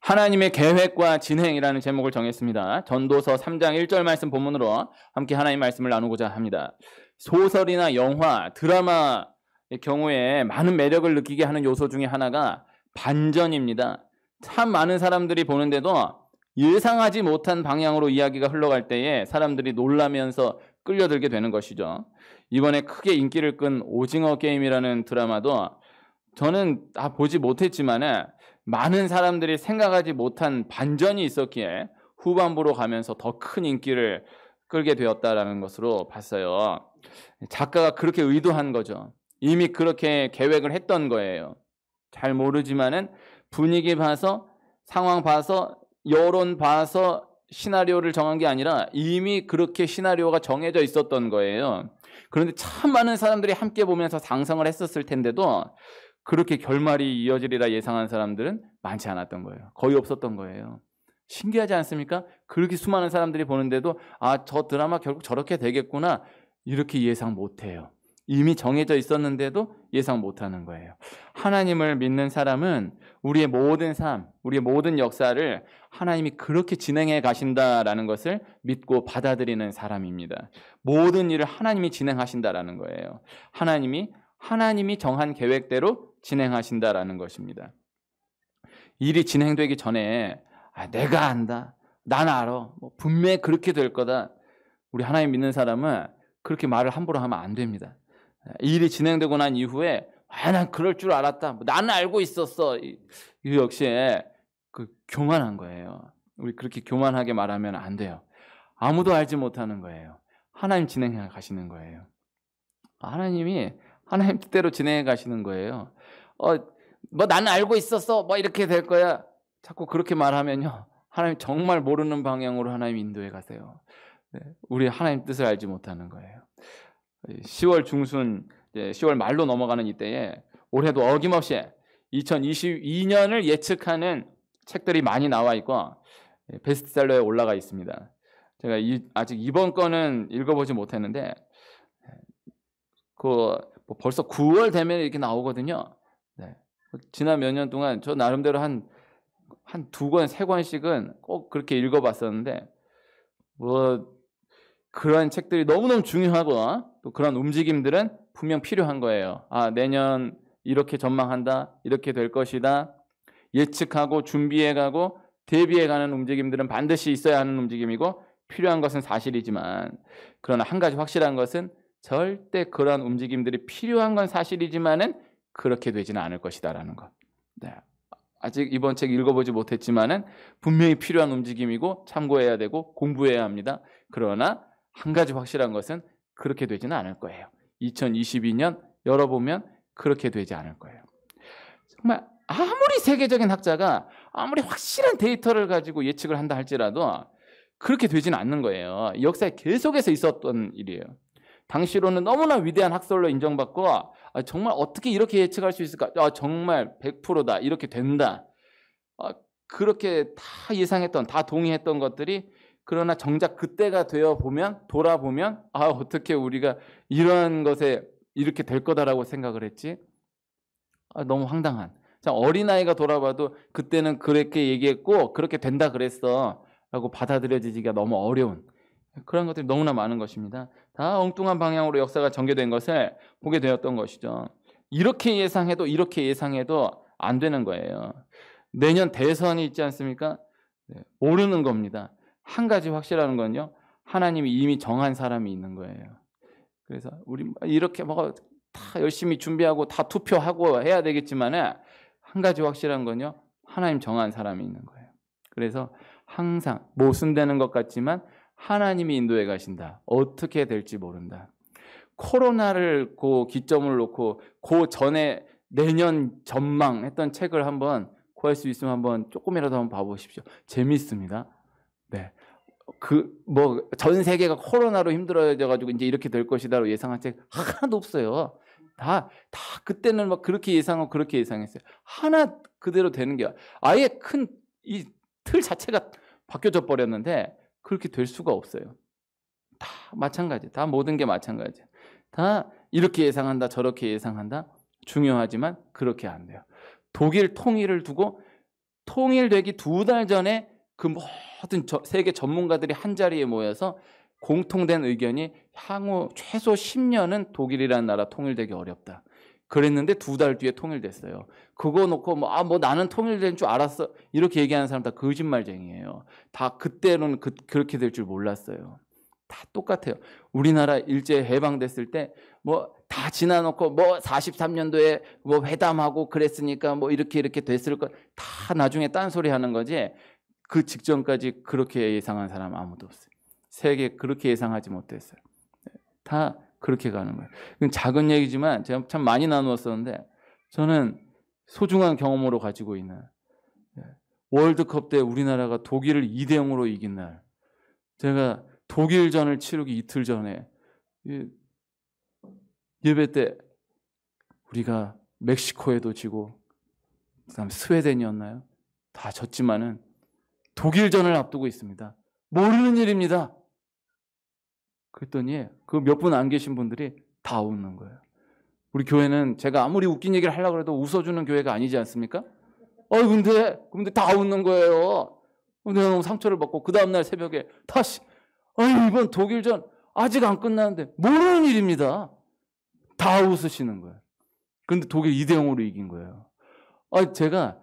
하나님의 계획과 진행이라는 제목을 정했습니다. 전도서 3장 1절 말씀 본문으로 함께 하나님 말씀을 나누고자 합니다. 소설이나 영화, 드라마의 경우에 많은 매력을 느끼게 하는 요소 중에 하나가 반전입니다. 참 많은 사람들이 보는데도 예상하지 못한 방향으로 이야기가 흘러갈 때에 사람들이 놀라면서 끌려들게 되는 것이죠. 이번에 크게 인기를 끈 오징어 게임이라는 드라마도 저는 다 보지 못했지만 많은 사람들이 생각하지 못한 반전이 있었기에 후반부로 가면서 더 큰 인기를 끌게 되었다는 것으로 봤어요. 작가가 그렇게 의도한 거죠. 이미 그렇게 계획을 했던 거예요. 잘 모르지만은 분위기 봐서, 상황 봐서, 여론 봐서 시나리오를 정한 게 아니라 이미 그렇게 시나리오가 정해져 있었던 거예요. 그런데 참 많은 사람들이 함께 보면서 상상을 했었을 텐데도 그렇게 결말이 이어지리라 예상한 사람들은 많지 않았던 거예요. 거의 없었던 거예요. 신기하지 않습니까? 그렇게 수많은 사람들이 보는데도 저 드라마 결국 저렇게 되겠구나 이렇게 예상 못해요. 이미 정해져 있었는데도 예상 못하는 거예요. 하나님을 믿는 사람은 우리의 모든 삶, 우리의 모든 역사를 하나님이 그렇게 진행해 가신다라는 것을 믿고 받아들이는 사람입니다. 모든 일을 하나님이 진행하신다라는 거예요. 하나님이 정한 계획대로 진행하신다라는 것입니다. 일이 진행되기 전에 내가 안다, 난 알아, 분명히 그렇게 될 거다. 우리 하나님 믿는 사람은 그렇게 말을 함부로 하면 안 됩니다. 일이 진행되고 난 이후에 난 그럴 줄 알았다, 나는 알고 있었어. 이 역시 교만한 거예요. 우리 그렇게 교만하게 말하면 안 돼요. 아무도 알지 못하는 거예요. 하나님 진행해 가시는 거예요. 하나님이 하나님 뜻대로 진행해 가시는 거예요. 나는 알고 있었어. 이렇게 될 거야. 자꾸 그렇게 말하면요, 하나님 정말 모르는 방향으로 하나님 인도해 가세요. 우리 하나님 뜻을 알지 못하는 거예요. 10월 중순, 10월 말로 넘어가는 이때에 올해도 어김없이 2022년을 예측하는 책들이 많이 나와 있고 베스트셀러에 올라가 있습니다. 제가 아직 이번 거는 읽어보지 못했는데 벌써 9월 되면 이렇게 나오거든요. 지난 몇 년 동안 저 나름대로 한 2권, 3권씩은 꼭 그렇게 읽어봤었는데 그런 책들이 너무너무 중요하고 또 그런 움직임들은 분명 필요한 거예요. 내년 이렇게 전망한다, 이렇게 될 것이다, 예측하고 준비해가고 대비해가는 움직임들은 반드시 있어야 하는 움직임이고 필요한 것은 사실이지만, 그러나 한 가지 확실한 것은 절대 그러한 움직임들이 필요한 건 사실이지만은 그렇게 되지는 않을 것이다라는 것. 아직 이번 책 읽어보지 못했지만은 분명히 필요한 움직임이고 참고해야 되고 공부해야 합니다. 그러나 한 가지 확실한 것은 그렇게 되지는 않을 거예요. 2022년 열어보면 그렇게 되지 않을 거예요. 정말 아무리 세계적인 학자가 아무리 확실한 데이터를 가지고 예측을 한다 할지라도 그렇게 되지는 않는 거예요. 이 역사에 계속해서 있었던 일이에요. 당시로는 너무나 위대한 학설로 인정받고 정말 어떻게 이렇게 예측할 수 있을까? 정말 100%다, 이렇게 된다. 그렇게 다 예상했던, 다 동의했던 것들이, 그러나 정작 그때가 돌아보면 어떻게 우리가 이런 것에 이렇게 될 거다라고 생각을 했지? 너무 황당한. 어린아이가 돌아봐도 그때는 그렇게 얘기했고 그렇게 된다 그랬어 라고 받아들여지기가 너무 어려운 그런 것들이 너무나 많은 것입니다. 다 엉뚱한 방향으로 역사가 전개된 것을 보게 되었던 것이죠. 이렇게 예상해도 안 되는 거예요. 내년 대선이 있지 않습니까? 모르는 겁니다. 한 가지 확실한 건요, 하나님이 이미 정한 사람이 있는 거예요. 그래서 우리 이렇게 다 열심히 준비하고 다 투표하고 해야 되겠지만 한 가지 확실한 건요, 하나님 정한 사람이 있는 거예요. 그래서 항상 모순되는 것 같지만 하나님이 인도해 가신다. 어떻게 될지 모른다. 코로나를 기점을 놓고 전에 내년 전망했던 책을 한번 구할 수 있으면 한번 조금이라도 한번 봐보십시오. 재미있습니다. 전 세계가 코로나로 힘들어져가지고 이제 이렇게 될 것이다로 예상한 책 하나도 없어요. 다 그때는 그렇게 예상하고 그렇게 예상했어요. 하나 그대로 되는 게 아예 큰 이 틀 자체가 바뀌어져 버렸는데 그렇게 될 수가 없어요. 다 마찬가지. 다 모든 게 마찬가지. 다 이렇게 예상한다, 저렇게 예상한다. 중요하지만 그렇게 안 돼요. 독일 통일을 두고 통일되기 2달 전에 그 모든 세계 전문가들이 한자리에 모여서 공통된 의견이 향후 최소 10년은 독일이라는 나라 통일되기 어렵다. 그랬는데 2달 뒤에 통일됐어요. 그거 놓고 뭐 나는 통일된 줄 알았어 이렇게 얘기하는 사람 다 거짓말쟁이에요. 다 그때는 그렇게 될 줄 몰랐어요. 다 똑같아요. 우리나라 일제 해방됐을 때 뭐 다 지나놓고 뭐 43년도에 뭐 회담하고 그랬으니까 뭐 이렇게 됐을 것 다 나중에 딴소리 하는 거지. 그 직전까지 그렇게 예상한 사람 아무도 없어요. 세계 그렇게 예상하지 못했어요. 다 그렇게 가는 거예요. 이건 작은 얘기지만 제가 참 많이 나누었었는데 저는 소중한 경험으로 가지고 있는 월드컵 때 우리나라가 독일을 2대0으로 이긴 날 제가 독일전을 치르기 이틀 전에 예배 때 우리가 멕시코에도 지고 그다음 스웨덴이었나요? 다 졌지만은 독일전을 앞두고 있습니다. 모르는 일입니다. 그랬더니 그 몇 분 안 계신 분들이 다 웃는 거예요. 우리 교회는 제가 아무리 웃긴 얘기를 하려고 해도 웃어주는 교회가 아니지 않습니까? 근데 다 웃는 거예요. 내가 너무 상처를 받고 그 다음날 새벽에 다시 이번 독일전 아직 안 끝났는데 모르는 일입니다. 다 웃으시는 거예요. 그런데 독일 2대0으로 이긴 거예요. 제가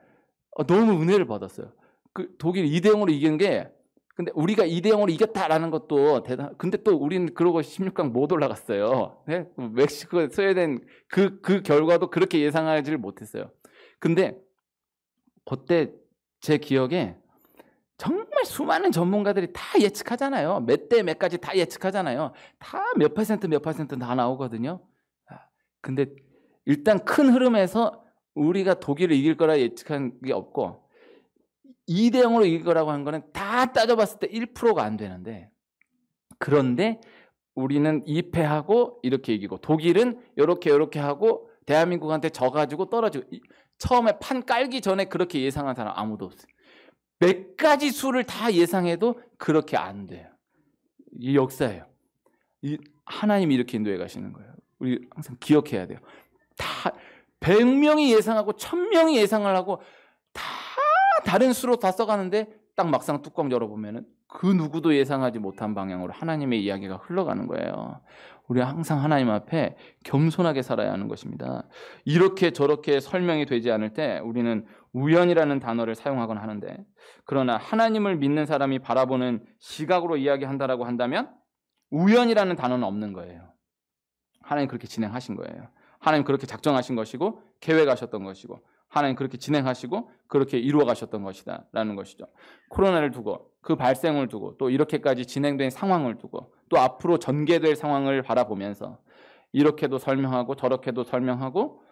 너무 은혜를 받았어요. 그 독일 2대0으로 이긴 게 근데 우리가 2대0으로 이겼다라는 것도 근데 또 우리는 그러고 16강 못 올라갔어요. 네? 멕시코, 스웨덴 그 결과도 그렇게 예상하지를 못했어요. 근데 그때 제 기억에 정말 수많은 전문가들이 다 예측하잖아요. 몇 대 몇까지 다 예측하잖아요. 다 몇 퍼센트 다 나오거든요. 근데 일단 큰 흐름에서 우리가 독일을 이길 거라 예측한 게 없고 2대0으로 이길 거라고 한 거는 다 따져봤을 때 1%가 안 되는데 그런데 우리는 2패하고 이렇게 이기고 독일은 이렇게 하고 대한민국한테 져가지고 떨어지고 처음에 판 깔기 전에 그렇게 예상한 사람 아무도 없어요. 몇 가지 수를 다 예상해도 그렇게 안 돼요. 이 역사예요. 하나님이 이렇게 인도해 가시는 거예요. 우리 항상 기억해야 돼요. 다 100명이 예상하고 1000명이 예상을 하고 다 다른 수로 다 써가는데 딱 막상 뚜껑 열어보면은 그 누구도 예상하지 못한 방향으로 하나님의 이야기가 흘러가는 거예요. 우리 항상 하나님 앞에 겸손하게 살아야 하는 것입니다. 이렇게 저렇게 설명이 되지 않을 때 우리는 우연이라는 단어를 사용하곤 하는데 그러나 하나님을 믿는 사람이 바라보는 시각으로 이야기한다라고 한다면 우연이라는 단어는 없는 거예요. 하나님 그렇게 진행하신 거예요. 하나님 그렇게 작정하신 것이고 계획하셨던 것이고 하나님 그렇게 진행하시고 그렇게 이루어 가셨던 것이다 라는 것이죠. 코로나를 두고 그 발생을 두고 또 이렇게까지 진행된 상황을 두고 또 앞으로 전개될 상황을 바라보면서 이렇게도 설명하고 저렇게도 설명하고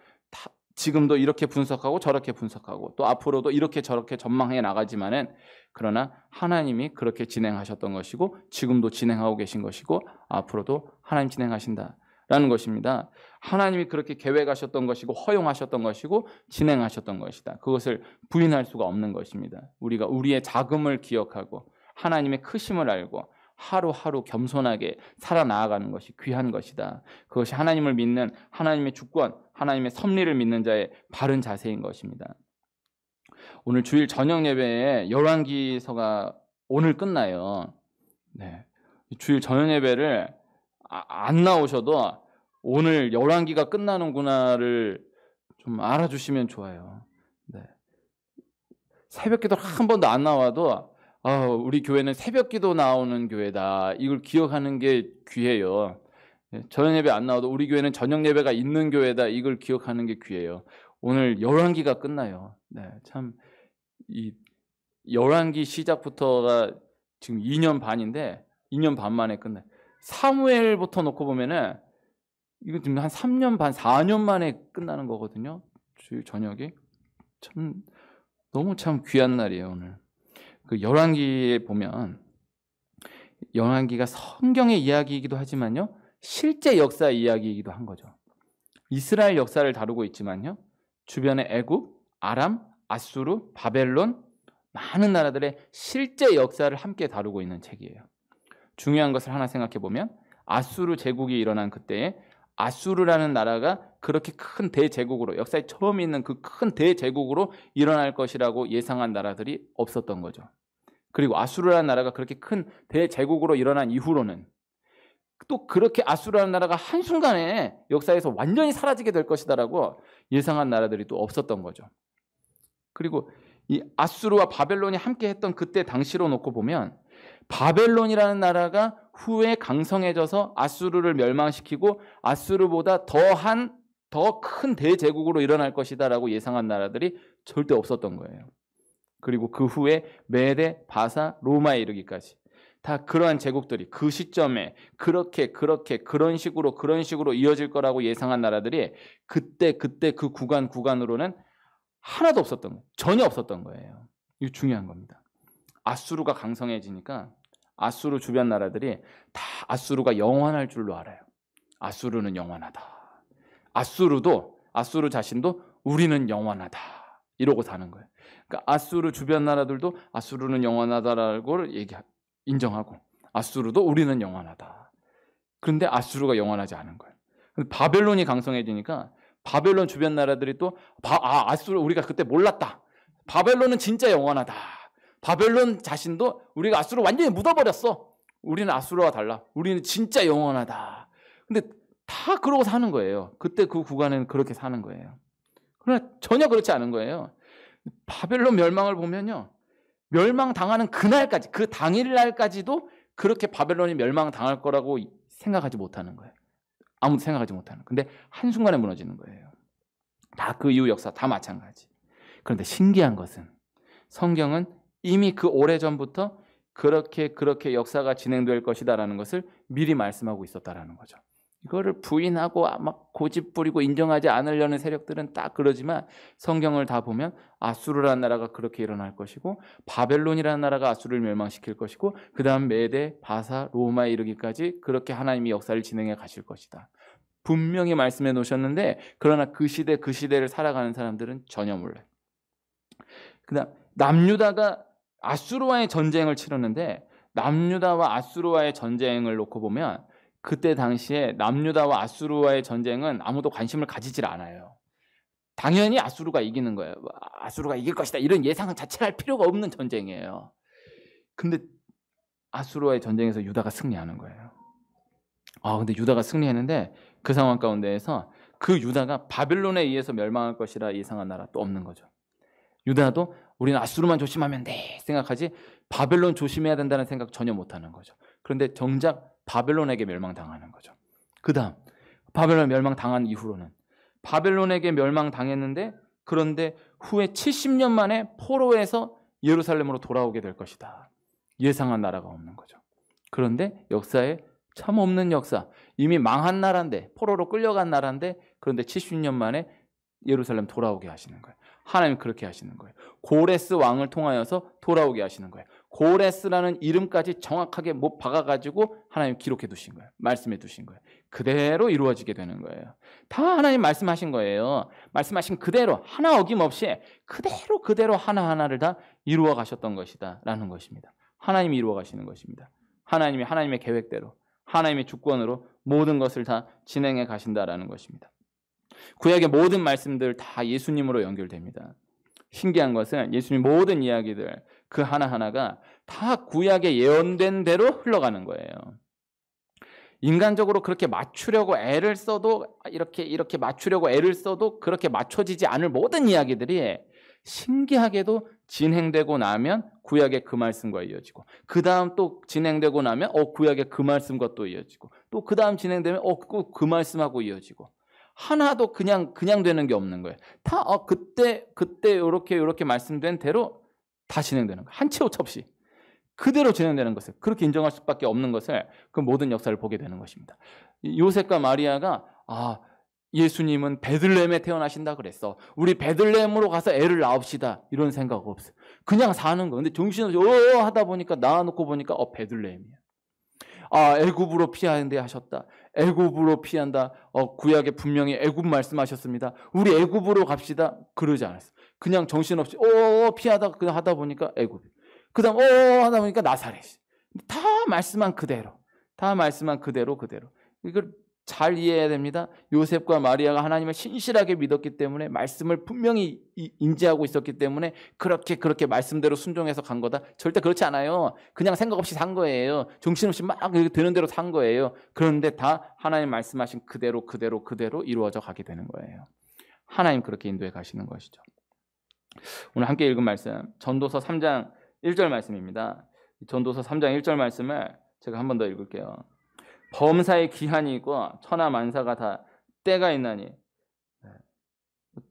지금도 이렇게 분석하고 저렇게 분석하고 또 앞으로도 이렇게 저렇게 전망해 나가지만은 그러나 하나님이 그렇게 진행하셨던 것이고 지금도 진행하고 계신 것이고 앞으로도 하나님 진행하신다라는 것입니다. 하나님이 그렇게 계획하셨던 것이고 허용하셨던 것이고 진행하셨던 것이다. 그것을 부인할 수가 없는 것입니다. 우리가 우리의 자금을 기억하고 하나님의 크심을 알고 하루하루 겸손하게 살아나아가는 것이 귀한 것이다. 그것이 하나님을 믿는 하나님의 주권, 하나님의 섭리를 믿는 자의 바른 자세인 것입니다. 오늘 주일 저녁 예배에 열왕기서가 오늘 끝나요. 네. 주일 저녁 예배를 안 나오셔도 오늘 열왕기가 끝나는구나를 좀 알아주시면 좋아요. 네. 새벽기도 한 번도 안 나와도 우리 교회는 새벽기도 나오는 교회다. 이걸 기억하는 게 귀해요. 저녁 예배 안 나와도 우리 교회는 저녁 예배가 있는 교회다. 이걸 기억하는 게 귀해요. 오늘 열왕기가 끝나요. 네, 참 이 열왕기 시작부터가 지금 2년 반인데 2년 반 만에 끝나요. 사무엘부터 놓고 보면은 이거 지금 한 3년 반, 4년 만에 끝나는 거거든요. 주일 저녁이 참 너무 참 귀한 날이에요. 오늘 그 열왕기에 보면 열왕기가 성경의 이야기이기도 하지만요, 실제 역사 이야기이기도 한 거죠. 이스라엘 역사를 다루고 있지만요, 주변에 애굽, 아람, 아수르, 바벨론 많은 나라들의 실제 역사를 함께 다루고 있는 책이에요. 중요한 것을 하나 생각해 보면 아수르 제국이 일어난 그때에 아수르라는 나라가 그렇게 큰 대제국으로, 역사에 처음 있는 그 큰 대제국으로 일어날 것이라고 예상한 나라들이 없었던 거죠. 그리고 아수르라는 나라가 그렇게 큰 대제국으로 일어난 이후로는 또 그렇게 아수르라는 나라가 한순간에 역사에서 완전히 사라지게 될 것이다라고 예상한 나라들이 또 없었던 거죠. 그리고 이 아수르와 바벨론이 함께 했던 그때 당시로 놓고 보면 바벨론이라는 나라가 후에 강성해져서 아수르를 멸망시키고 아수르보다 더 큰 대제국으로 일어날 것이다라고 예상한 나라들이 절대 없었던 거예요. 그리고 그 후에 메데, 바사, 로마에 이르기까지 다 그러한 제국들이 그 시점에 그런 식으로 이어질 거라고 예상한 나라들이 그때 그 구간으로는 하나도 없었던 거예요. 전혀 없었던 거예요. 이거 중요한 겁니다. 아수르가 강성해지니까 아수르 주변 나라들이 다 아수르가 영원할 줄로 알아요. 아수르는 영원하다. 아수르 자신도 우리는 영원하다. 이러고 사는 거예요. 그러니까 아수르 주변 나라들도 아수르는 영원하다라고 인정하고 아수르도 우리는 영원하다. 그런데 아수르가 영원하지 않은 거예요. 바벨론이 강성해지니까 바벨론 주변 나라들이 또 아수르 우리가 그때 몰랐다. 바벨론은 진짜 영원하다. 바벨론 자신도 우리가 아수르 완전히 묻어버렸어. 우리는 아수르와 달라. 우리는 진짜 영원하다. 근데 다 그러고 사는 거예요. 그때 그 구간에는 그렇게 사는 거예요. 그러나 전혀 그렇지 않은 거예요. 바벨론 멸망을 보면요. 멸망당하는 그날까지, 그 당일날까지도 그렇게 바벨론이 멸망당할 거라고 생각하지 못하는 거예요. 아무도 생각하지 못하는. 근데 한순간에 무너지는 거예요. 다 그 이후 역사 다 마찬가지. 그런데 신기한 것은 성경은 이미 그 오래전부터 그렇게 역사가 진행될 것이다라는 것을 미리 말씀하고 있었다라는 거죠. 이거를 부인하고 막 고집 부리고 인정하지 않으려는 세력들은 딱 그러지만 성경을 다 보면 아수르라는 나라가 그렇게 일어날 것이고 바벨론이라는 나라가 아수르를 멸망시킬 것이고 그 다음 메데, 바사, 로마에 이르기까지 그렇게 하나님이 역사를 진행해 가실 것이다. 분명히 말씀해 놓으셨는데 그러나 그 시대를 살아가는 사람들은 전혀 몰라요. 그 다음 남유다가 아수르와의 전쟁을 치렀는데 남유다와 아수르와의 전쟁을 놓고 보면 그때 당시에 남유다와 아수르와의 전쟁은 아무도 관심을 가지질 않아요. 당연히 아수르가 이기는 거예요. 아수르가 이길 것이다. 이런 예상은 자체를 할 필요가 없는 전쟁이에요. 근데 아수르와의 전쟁에서 유다가 승리하는 거예요. 근데 유다가 승리했는데 그 상황 가운데에서 그 유다가 바벨론에 의해서 멸망할 것이라 예상한 나라 또 없는 거죠. 유다도 우리는 아수르만 조심하면 돼 생각하지 바벨론 조심해야 된다는 생각 전혀 못하는 거죠. 그런데 정작 바벨론에게 멸망당하는 거죠. 그 다음 바벨론 멸망당한 이후로는 바벨론에게 멸망당했는데 그런데 후에 70년 만에 포로에서 예루살렘으로 돌아오게 될 것이다. 예상한 나라가 없는 거죠. 그런데 역사에 참 없는 역사. 이미 망한 나라인데 포로로 끌려간 나라인데 그런데 70년 만에 예루살렘 돌아오게 하시는 거예요. 하나님 그렇게 하시는 거예요. 고레스 왕을 통하여서 돌아오게 하시는 거예요. 고레스라는 이름까지 정확하게 못 박아가지고 하나님 기록해 두신 거예요. 말씀해 두신 거예요. 그대로 이루어지게 되는 거예요. 다 하나님 말씀하신 거예요. 말씀하신 그대로 하나 어김없이 그대로 하나하나를 다 이루어 가셨던 것이다 라는 것입니다. 하나님이 이루어 가시는 것입니다. 하나님이 하나님의 계획대로 하나님의 주권으로 모든 것을 다 진행해 가신다라는 것입니다. 구약의 모든 말씀들 다 예수님으로 연결됩니다. 신기한 것은 예수님 모든 이야기들 그 하나하나가 다 구약에 예언된 대로 흘러가는 거예요. 인간적으로 그렇게 맞추려고 애를 써도 이렇게 맞추려고 애를 써도 그렇게 맞춰지지 않을 모든 이야기들이 신기하게도 진행되고 나면 구약의 그 말씀과 이어지고 그 다음 또 진행되고 나면 구약의 그 말씀과 또 이어지고 또 그 다음 진행되면 그 말씀하고 이어지고 하나도 그냥 되는 게 없는 거예요. 다 그때 이렇게 말씀된 대로 다 진행되는 거예요. 한 치 오차 없이 그대로 진행되는 것을 그렇게 인정할 수밖에 없는 것을 그 모든 역사를 보게 되는 것입니다. 요셉과 마리아가 예수님은 베들레헴에 태어나신다 그랬어. 우리 베들레헴으로 가서 애를 낳읍시다. 이런 생각 없어요. 그냥 사는 거. 근데 정신없이 하다 보니까 낳아놓고 보니까 베들레헴이야. 애굽으로 피하는데 하셨다. 애굽으로 피한다. 구약에 분명히 애굽 말씀하셨습니다. 우리 애굽으로 갑시다. 그러지 않았어. 그냥 정신없이 피하다 그냥 하다 보니까 애굽. 그다음 하다 보니까 나사렛. 다 말씀한 그대로. 이걸 잘 이해해야 됩니다. 요셉과 마리아가 하나님을 신실하게 믿었기 때문에 말씀을 분명히 인지하고 있었기 때문에 그렇게 말씀대로 순종해서 간 거다. 절대 그렇지 않아요. 그냥 생각 없이 산 거예요. 정신없이 막 되는 대로 산 거예요. 그런데 다 하나님 말씀하신 그대로 이루어져 가게 되는 거예요. 하나님 그렇게 인도해 가시는 것이죠. 오늘 함께 읽은 말씀 전도서 3장 1절 말씀입니다. 전도서 3장 1절 말씀을 제가 한 번 더 읽을게요. 범사의 기한이 있고 천하 만사가 다 때가 있나니.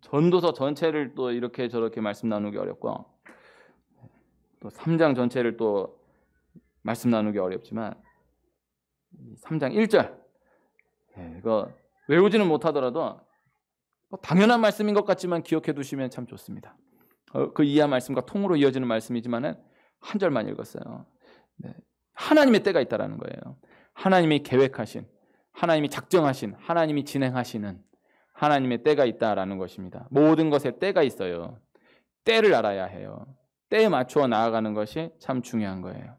전도서 전체를 또 이렇게 저렇게 말씀 나누기 어렵고 또 3장 전체를 또 말씀 나누기 어렵지만 3장 1절 이거 외우지는 못하더라도 당연한 말씀인 것 같지만 기억해 두시면 참 좋습니다. 그 이하 말씀과 통으로 이어지는 말씀이지만은 한 절만 읽었어요. 하나님의 때가 있다라는 거예요. 하나님이 계획하신, 하나님이 작정하신, 하나님이 진행하시는 하나님의 때가 있다라는 것입니다. 모든 것에 때가 있어요. 때를 알아야 해요. 때에 맞추어 나아가는 것이 참 중요한 거예요.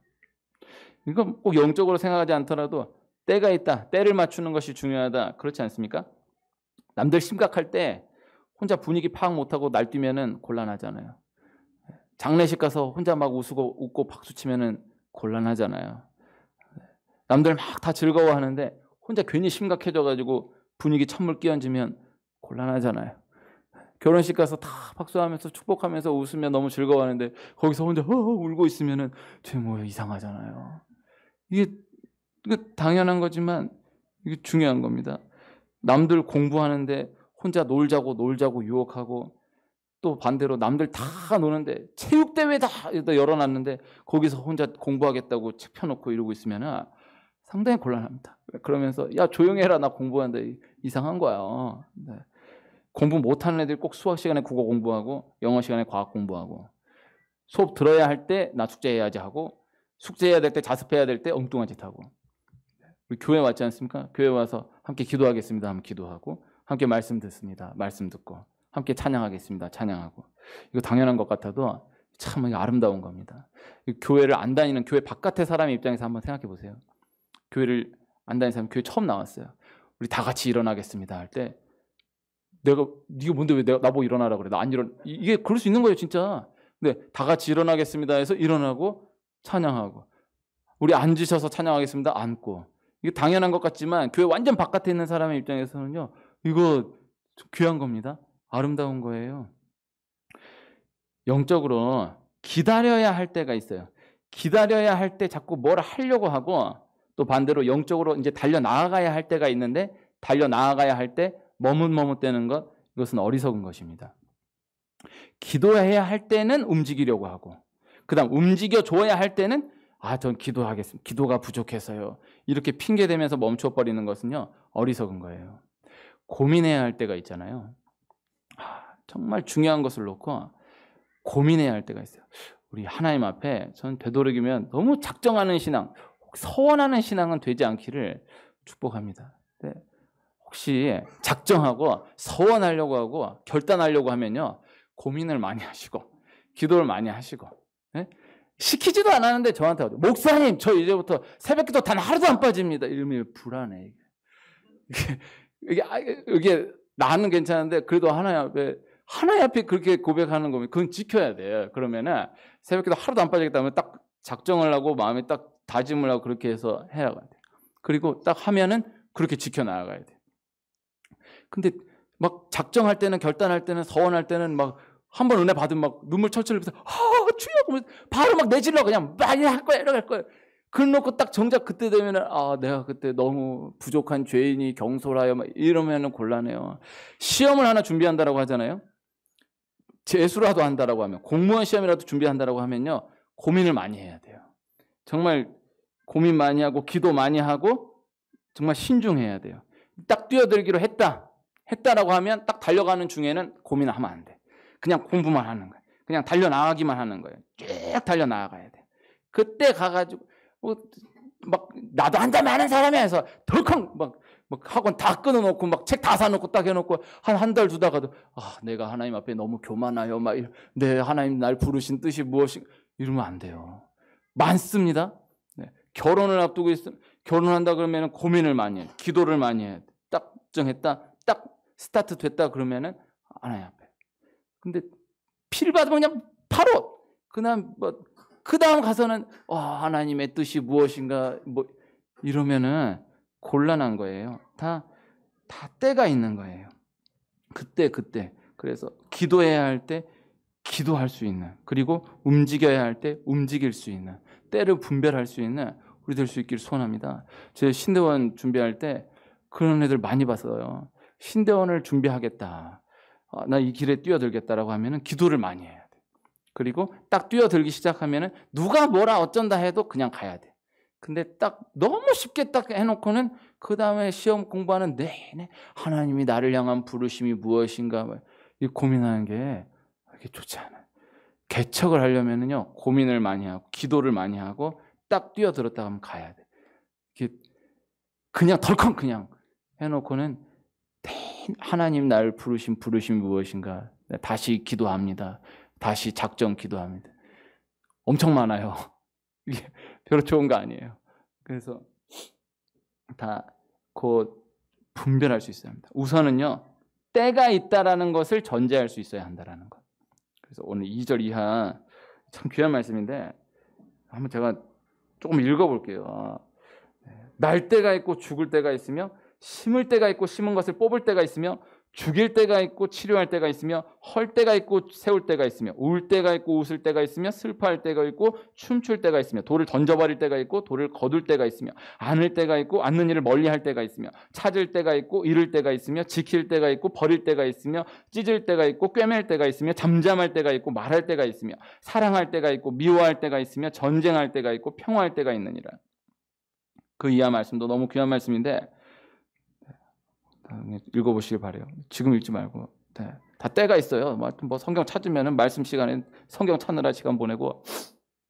이거 꼭 영적으로 생각하지 않더라도 때가 있다, 때를 맞추는 것이 중요하다. 그렇지 않습니까? 남들 심각할 때 혼자 분위기 파악 못하고 날뛰면은 곤란하잖아요. 장례식 가서 혼자 막 웃고 박수치면은 곤란하잖아요. 남들 막 다 즐거워하는데 혼자 괜히 심각해져가지고 분위기 찬물 끼얹으면 곤란하잖아요. 결혼식 가서 다 박수하면서 축복하면서 웃으면 너무 즐거워하는데 거기서 혼자 울고 있으면은 쟤 뭐 이상하잖아요. 이게 당연한 거지만 이게 중요한 겁니다. 남들 공부하는데 혼자 놀자고 유혹하고 또 반대로 남들 다 노는데 체육대회 다 열어놨는데 거기서 혼자 공부하겠다고 책 펴놓고 이러고 있으면은 상당히 곤란합니다. 그러면서 야 조용히 해라 나 공부하는데 이상한 거야. 네. 공부 못하는 애들 꼭 수학 시간에 국어 공부하고 영어 시간에 과학 공부하고 수업 들어야 할 때 나 숙제해야지 하고 숙제해야 될 때 자습해야 될 때 엉뚱한 짓 하고 우리 교회 왔지 않습니까? 교회 와서 함께 기도하겠습니다 하면 기도하고 함께 말씀 듣습니다. 말씀 듣고 함께 찬양하겠습니다. 찬양하고 이거 당연한 것 같아도 참 아름다운 겁니다. 교회를 안 다니는 교회 바깥의 사람의 입장에서 한번 생각해 보세요. 교회를 안 다니는 사람 교회 처음 나왔어요. 우리 다 같이 일어나겠습니다 할 때 네가 뭔데 왜 나보고 일어나라 그래? 나 안 일어나. 이게 그럴 수 있는 거예요 진짜. 근데 다 같이 일어나겠습니다 해서 일어나고 찬양하고 우리 앉으셔서 찬양하겠습니다 앉고 이게 당연한 것 같지만 교회 완전 바깥에 있는 사람의 입장에서는요 이거 귀한 겁니다. 아름다운 거예요. 영적으로 기다려야 할 때가 있어요. 기다려야 할 때 자꾸 뭘 하려고 하고 또 반대로 영적으로 이제 달려 나아가야 할 때가 있는데 달려 나아가야 할 때 머뭇머뭇대는 것 이것은 어리석은 것입니다. 기도해야 할 때는 움직이려고 하고 그다음 움직여 줘야 할 때는 전 기도하겠습니다. 기도가 부족해서요. 이렇게 핑계 대면서 멈춰 버리는 것은요. 어리석은 거예요. 고민해야 할 때가 있잖아요. 정말 중요한 것을 놓고 고민해야 할 때가 있어요. 우리 하나님 앞에 저는 되도록이면 너무 작정하는 신앙, 서원하는 신앙은 되지 않기를 축복합니다. 네. 혹시 작정하고 서원하려고 하고 결단하려고 하면요. 고민을 많이 하시고 기도를 많이 하시고 네? 시키지도 않았는데 저한테 와도 목사님 저 이제부터 새벽기도 단 하루도 안 빠집니다. 이러면 불안해. 이게 나는 괜찮은데 그래도 하나님 앞에 그렇게 고백하는 거면 그건 지켜야 돼요. 그러면은 새벽기도 하루도 안 빠지겠다면 딱 작정을 하고 마음에 딱 다짐을 하고 그렇게 해서 해야 돼요. 그리고 딱 하면은 그렇게 지켜나가야 돼요. 근데 막 작정할 때는 결단할 때는 서원할 때는 막 한 번 은혜 받으면 막 눈물 철철 흘리면서 주여 그러면서 바로 막 내질러 그냥 많이 할 거야 이러갈 거야. 그래놓고 딱 정작 그때 되면은 내가 그때 너무 부족한 죄인이 경솔하여 막 이러면은 곤란해요. 시험을 하나 준비한다라고 하잖아요. 재수라도 한다라고 하면 공무원 시험이라도 준비한다라고 하면요 고민을 많이 해야 돼요. 정말 고민 많이 하고 기도 많이 하고 정말 신중해야 돼요. 딱 뛰어들기로 했다라고 하면 딱 달려가는 중에는 고민하면 안 돼. 그냥 공부만 하는 거예요. 그냥 달려나가기만 하는 거예요. 쭉 달려나가야 돼. 그때 가가지고 막 나도 한잔 많은 사람이 해서 덜컹 막 학원 다 끊어놓고 막 책 다 사놓고 딱 해놓고 한 달 두다가도 내가 하나님 앞에 너무 교만하여 막 내 하나님 날 부르신 뜻이 무엇인가 이러면 안 돼요. 많습니다. 네. 결혼을 앞두고 있으면 결혼한다 그러면 고민을 많이 해. 기도를 많이 해. 작정했다, 딱 스타트 됐다 그러면은 하나님 앞에. 근데 피를 받으면 그냥 바로 그다음 가서는 하나님의 뜻이 무엇인가 뭐 이러면은 곤란한 거예요. 다 때가 있는 거예요. 그때 그래서 기도해야 할 때 기도할 수 있는, 그리고 움직여야 할 때 움직일 수 있는, 때를 분별할 수 있는 우리 될 수 있기를 소원합니다. 제 신대원 준비할 때 그런 애들 많이 봤어요. 신대원을 준비하겠다, 나 이 길에 뛰어들겠다라고 하면은 기도를 많이 해야 돼. 그리고 딱 뛰어들기 시작하면은 누가 뭐라 어쩐다 해도 그냥 가야 돼. 근데 딱 너무 쉽게 딱 해놓고는 그 다음에 시험 공부하는 내내 하나님이 나를 향한 부르심이 무엇인가 이 고민하는 게 그렇게 좋지 않아요. 개척을 하려면은요, 고민을 많이 하고 기도를 많이 하고 딱 뛰어들었다 하면 가야 돼. 그냥 덜컹 그냥 해놓고는 하나님 나를 부르심 부르심이 무엇인가, 다시 기도합니다. 다시 작정 기도합니다. 엄청 많아요. 이게 별로 좋은 거 아니에요. 그래서 다 곧 분별할 수 있어야 합니다. 우선은요, 때가 있다라는 것을 전제할 수 있어야 한다라는 것. 그래서 오늘 2절 이하 참 귀한 말씀인데 한번 제가 조금 읽어볼게요. 날 때가 있고 죽을 때가 있으며, 심을 때가 있고 심은 것을 뽑을 때가 있으며, 죽일 때가 있고 치료할 때가 있으며, 헐 때가 있고 세울 때가 있으며, 울 때가 있고 웃을 때가 있으며, 슬퍼할 때가 있고 춤출 때가 있으며, 돌을 던져버릴 때가 있고 돌을 거둘 때가 있으며, 안을 때가 있고 않는 일을 멀리할 때가 있으며, 찾을 때가 있고 잃을 때가 있으며, 지킬 때가 있고 버릴 때가 있으며, 찢을 때가 있고 꿰맬 때가 있으며, 잠잠할 때가 있고 말할 때가 있으며, 사랑할 때가 있고 미워할 때가 있으며, 전쟁할 때가 있고 평화할 때가 있느니라. 그 이하 말씀도 너무 귀한 말씀인데 읽어보시길 바래요. 지금 읽지 말고. 다 때가 있어요. 뭐 성경 찾으면은 말씀 시간에 성경 찾느라 시간 보내고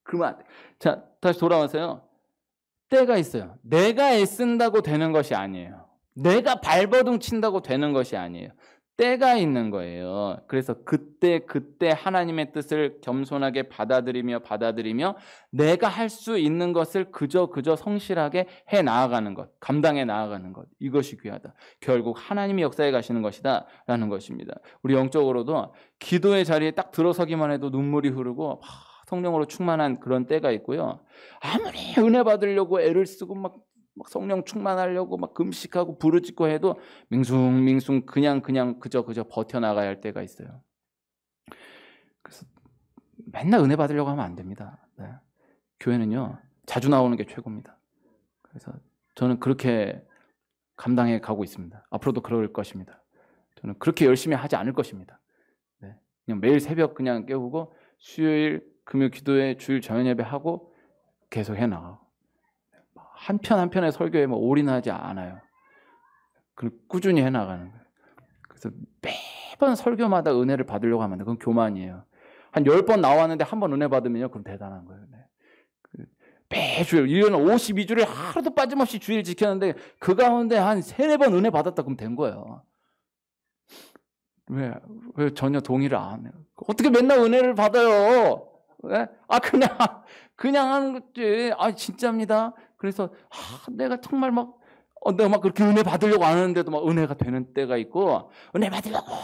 그러면 안 돼. 자, 다시 돌아와서요. 때가 있어요. 내가 애쓴다고 되는 것이 아니에요. 내가 발버둥 친다고 되는 것이 아니에요. 때가 있는 거예요. 그래서 그때 하나님의 뜻을 겸손하게 받아들이며 내가 할 수 있는 것을 그저 성실하게 해 나아가는 것, 감당해 나아가는 것, 이것이 귀하다. 결국 하나님이 역사해 가시는 것이다 라는 것입니다. 우리 영적으로도 기도의 자리에 딱 들어서기만 해도 눈물이 흐르고 성령으로 충만한 그런 때가 있고요. 아무리 은혜 받으려고 애를 쓰고 막 성령 충만하려고 막 금식하고 부르짖고 해도 밍숭 그냥 그저 버텨나가야 할 때가 있어요. 그래서 맨날 은혜 받으려고 하면 안 됩니다. 네. 교회는요, 자주 나오는 게 최고입니다. 그래서 저는 그렇게 감당해 가고 있습니다. 앞으로도 그럴 것입니다. 저는 그렇게 열심히 하지 않을 것입니다. 네. 그냥 매일 새벽 그냥 깨우고 수요일 금요 기도회 주일 저녁 예배 하고 계속 해 나가고, 한 편의 설교에 올인하지 않아요. 꾸준히 해나가는 거예요. 그래서 매번 설교마다 은혜를 받으려고 하면 그건 교만이에요. 한 10번 나왔는데 한 번 은혜 받으면요, 그럼 대단한 거예요. 네. 매주 1년 52주를 하루도 빠짐없이 주일 지켰는데 그 가운데 한 3-4번 은혜 받았다 그러면 된 거예요. 왜 전혀 동의를 안 해요? 어떻게 맨날 은혜를 받아요? 네? 그냥 하는 거지. 진짜입니다. 그래서 내가 정말 내가 막 그렇게 은혜 받으려고 안 하는데도 막 은혜가 되는 때가 있고, 은혜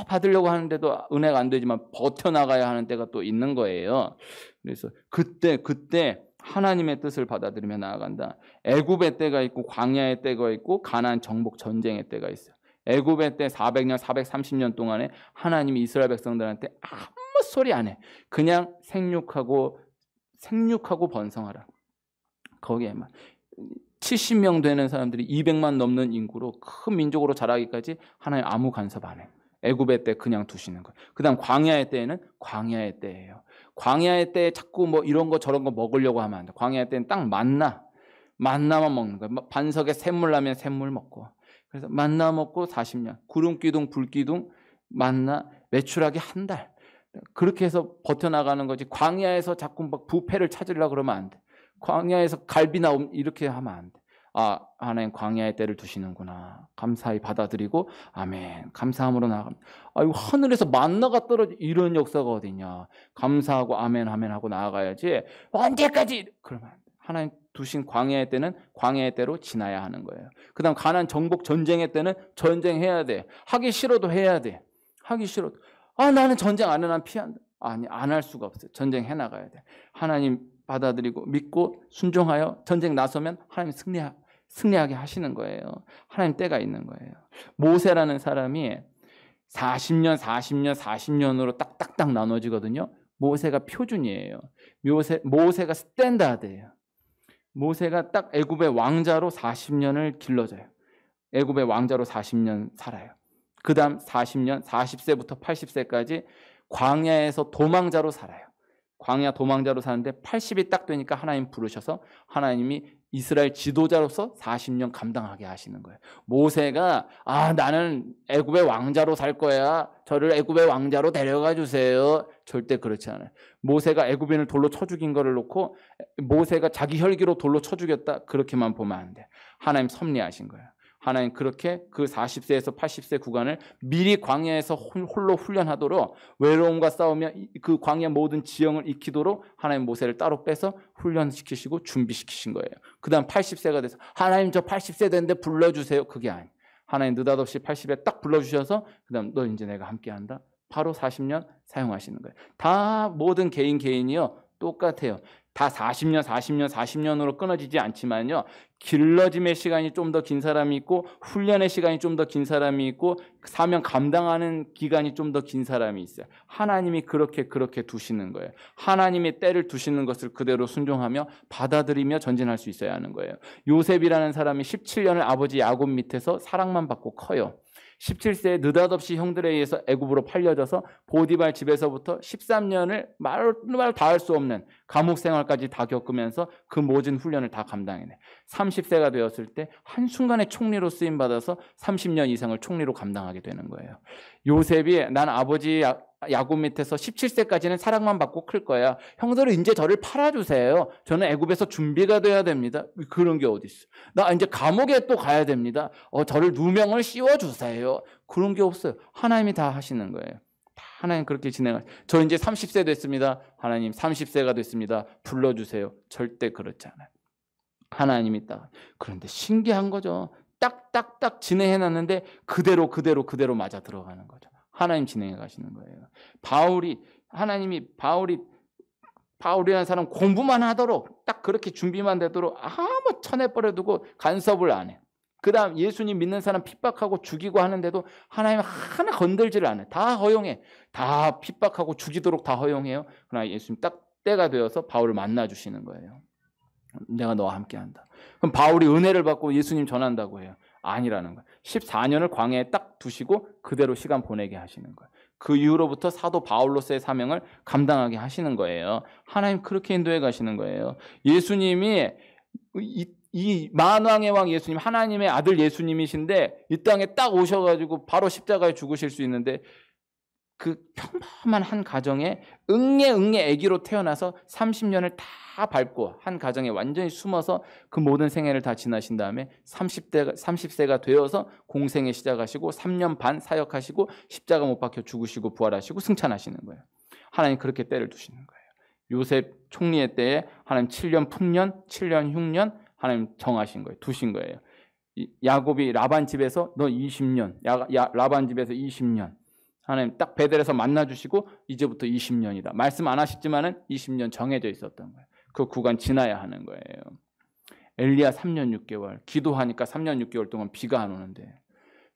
받으려고 하는데도 은혜가 안 되지만 버텨나가야 하는 때가 또 있는 거예요. 그래서 그때 하나님의 뜻을 받아들이며 나아간다. 애굽의 때가 있고 광야의 때가 있고 가나안 정복 전쟁의 때가 있어요. 애굽의 때 400년 430년 동안에 하나님이 이스라엘 백성들한테 아무 소리 안 해. 그냥 생육하고 번성하라. 거기에만 70명 되는 사람들이 200만 넘는 인구로 큰 민족으로 자라기까지 하나님 아무 간섭 안 해요. 애굽의 때 그냥 두시는 거예요. 그 다음 광야의 때에는 광야의 때예요. 광야의 때에 자꾸 이런 거 저런 거 먹으려고 하면 안 돼. 광야의 때는 딱 만나만 먹는 거예요. 반석에 샘물 나면 샘물 먹고, 그래서 만나 먹고 40년, 구름 기둥 불 기둥 만나 매출하기 한 달, 그렇게 해서 버텨나가는 거지. 광야에서 자꾸 부패를 찾으려고 그러면 안 돼. 광야에서 갈비나 이렇게 하면 안 돼. 하나님 광야의 때를 두시는구나. 감사히 받아들이고 아멘. 감사함으로 나아갑니다. 이거 하늘에서 만나가 떨어지 이런 역사가 어디냐. 감사하고 아멘 하고 나아가야지. 언제까지 그러면 안 돼. 하나님 두신 광야의 때는 광야의 때로 지나야 하는 거예요. 그 다음 가나안 정복 전쟁의 때는 전쟁해야 돼. 하기 싫어도 해야 돼. 하기 싫어도. 나는 전쟁 안 해. 난 피한다. 아니, 안 할 수가 없어요. 전쟁해 나가야 돼. 하나님 받아들이고 믿고 순종하여 전쟁 나서면 하나님 승리하게 하시는 거예요. 하나님 때가 있는 거예요. 모세라는 사람이 40년으로 딱딱딱 나눠지거든요. 모세가 표준이에요. 모세가 스탠다드예요. 모세가 딱 애굽의 왕자로 40년을 길러져요. 애굽의 왕자로 40년 살아요. 그 다음 40년, 40세부터 80세까지 광야에서 도망자로 살아요. 광야 도망자로 사는데 80이 딱 되니까 하나님 부르셔서 하나님이 이스라엘 지도자로서 40년 감당하게 하시는 거예요. 모세가 나는 애굽의 왕자로 살 거야. 저를 애굽의 왕자로 데려가 주세요. 절대 그렇지 않아요. 모세가 애굽인을 돌로 쳐 죽인 거를 놓고 모세가 자기 혈기로 돌로 쳐 죽였다. 그렇게만 보면 안 돼. 하나님 섭리하신 거예요. 하나님 그렇게 그 40세에서 80세 구간을 미리 광야에서 홀로 훈련하도록 외로움과 싸우며 그 광야 모든 지형을 익히도록 하나님 모세를 따로 빼서 훈련시키시고 준비시키신 거예요. 그 다음 80세가 돼서 하나님 저 80세 됐는데 불러주세요. 그게 아니에요. 하나님 느닷없이 80에 딱 불러주셔서 그 다음 너 이제 내가 함께한다. 바로 40년 사용하시는 거예요. 다 모든 개인이요 똑같아요. 다 40년으로 끊어지지 않지만요. 길러짐의 시간이 좀 더 긴 사람이 있고 훈련의 시간이 좀 더 긴 사람이 있고 사명 감당하는 기간이 좀 더 긴 사람이 있어요. 하나님이 그렇게 두시는 거예요. 하나님의 때를 두시는 것을 그대로 순종하며 받아들이며 전진할 수 있어야 하는 거예요. 요셉이라는 사람이 17년을 아버지 야곱 밑에서 사랑만 받고 커요. 17세에 느닷없이 형들에 의해서 애굽으로 팔려져서 보디발 집에서부터 13년을 말 다 할 수 없는 감옥 생활까지 다 겪으면서 그 모든 훈련을 다 감당해내. 30세가 되었을 때 한순간에 총리로 쓰임받아서 30년 이상을 총리로 감당하게 되는 거예요. 요셉이 난 아버지 야곱 밑에서 17세까지는 사랑만 받고 클 거야. 형들은 이제 저를 팔아주세요. 저는 애굽에서 준비가 돼야 됩니다. 그런 게 어디 있어? 나 이제 감옥에 또 가야 됩니다. 저를 누명을 씌워주세요. 그런 게 없어요. 하나님이 다 하시는 거예요. 하나님 그렇게 저 이제 30세 됐습니다. 하나님 30세가 됐습니다. 불러주세요. 절대 그렇지 않아요. 하나님이 딱. 그런데 신기한 거죠. 딱딱딱 진행해놨는데 그대로 맞아 들어가는 거죠. 하나님 진행해 가시는 거예요. 바울이라는 사람 공부만 하도록 딱 그렇게 준비만 되도록 아무 쳐내버려두고 간섭을 안 해요. 그 다음 예수님 믿는 사람 핍박하고 죽이고 하는데도 하나님 하나 건들지를 않아요. 다 허용해. 다 핍박하고 죽이도록 다 허용해요. 그러나 예수님 딱 때가 되어서 바울을 만나주시는 거예요. 내가 너와 함께한다. 그럼 바울이 은혜를 받고 예수님 전한다고 해요. 아니라는 거예요. 14년을 광야에 딱 두시고 그대로 시간 보내게 하시는 거예요. 그 이후로부터 사도 바울로서의 사명을 감당하게 하시는 거예요. 하나님 그렇게 인도해 가시는 거예요. 예수님이 이 만왕의 왕 예수님, 하나님의 아들 예수님이신데 이 땅에 딱 오셔가지고 바로 십자가에 죽으실 수 있는데 그 평범한 한 가정에 응애 아기로 태어나서 30년을 다 밟고 한 가정에 완전히 숨어서 그 모든 생애를 다 지나신 다음에 30세가 되어서 공생에 시작하시고 3년 반 사역하시고 십자가 못 박혀 죽으시고 부활하시고 승천하시는 거예요. 하나님 그렇게 때를 두시는 거예요. 요셉 총리의 때에 하나님 7년 풍년, 7년 흉년 하나님 정하신 거예요. 두신 거예요. 야곱이 라반 집에서 너 20년, 라반 집에서 20년 하나님 딱 베델에서 만나주시고 이제부터 20년이다. 말씀 안 하셨지만은 20년 정해져 있었던 거예요. 그 구간 지나야 하는 거예요. 엘리야 3년 6개월 기도하니까 3년 6개월 동안 비가 안 오는데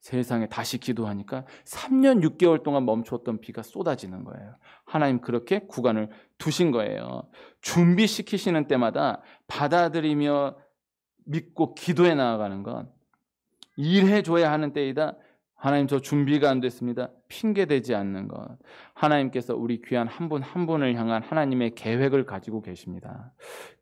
세상에 다시 기도하니까 3년 6개월 동안 멈추었던 비가 쏟아지는 거예요. 하나님 그렇게 구간을 두신 거예요. 준비시키시는 때마다 받아들이며 믿고 기도해 나아가는 건 일해줘야 하는 때이다. 하나님 저 준비가 안 됐습니다. 핑계대지 않는 것. 하나님께서 우리 귀한 한 분 한 분을 향한 하나님의 계획을 가지고 계십니다.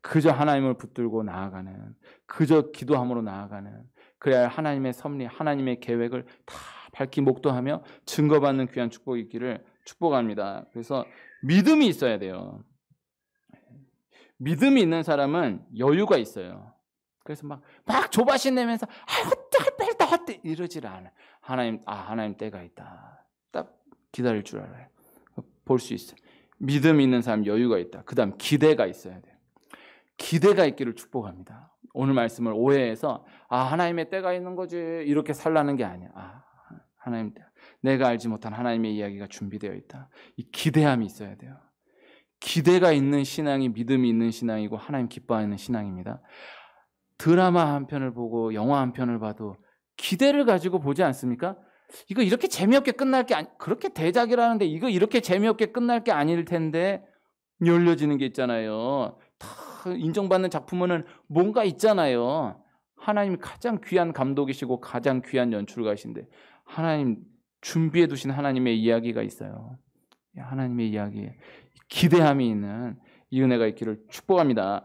그저 하나님을 붙들고 나아가는, 그저 기도함으로 나아가는, 그래야 하나님의 섭리, 하나님의 계획을 다 밝히 목도하며 증거받는 귀한 축복이 있기를 축복합니다. 그래서 믿음이 있어야 돼요. 믿음이 있는 사람은 여유가 있어요. 그래서 막 조바심 내면서 어때 이러질 않아. 하나님 때가 있다. 딱 기다릴 줄 알아요. 볼 수 있어요. 믿음 있는 사람 여유가 있다. 그 다음 기대가 있어야 돼요. 기대가 있기를 축복합니다. 오늘 말씀을 오해해서 하나님의 때가 있는 거지 이렇게 살라는 게 아니야. 하나님, 내가 알지 못한 하나님의 이야기가 준비되어 있다. 이 기대함이 있어야 돼요. 기대가 있는 신앙이 믿음이 있는 신앙이고 하나님 기뻐하는 신앙입니다. 드라마 한 편을 보고 영화 한 편을 봐도 기대를 가지고 보지 않습니까? 이거 이렇게 재미없게 끝날 게 그렇게 대작이라는데 이거 이렇게 재미없게 끝날 게 아닐 텐데 열려지는 게 있잖아요. 다 인정받는 작품은 뭔가 있잖아요. 하나님이 가장 귀한 감독이시고 가장 귀한 연출가이신데 하나님 준비해 두신 하나님의 이야기가 있어요. 하나님의 이야기에 기대함이 있는 이 은혜가 있기를 축복합니다.